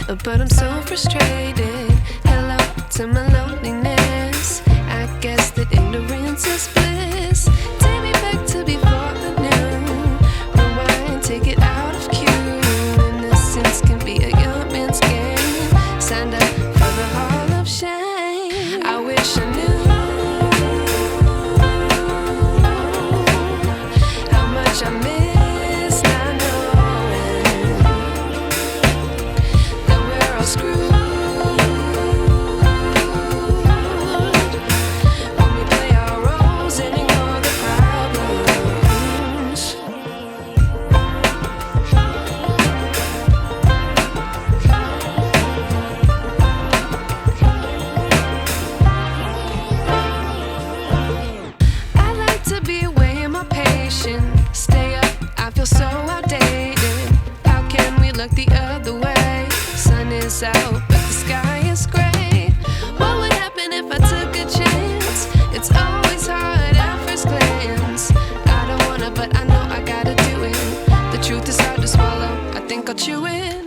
but I'm so frustrated. Hello to my loneliness. I guess that ignorance is bliss. Take me back to before I knew. Rewind, take it out of cue. Innocence can be a young man's game. Signed up for the hall of shame. I wish I knew how much I miss not knowing that we're all screwed. When we play our roles and ignore the problems. I like to be away in my patience. Stay up, I feel so outdated. How can we look the other way? Sun is out, but the sky is gray. What would happen if I took a chance? It's always hard at first glance. I don't wanna, but I know I gotta do it. The truth is hard to swallow, I think I'll chew it.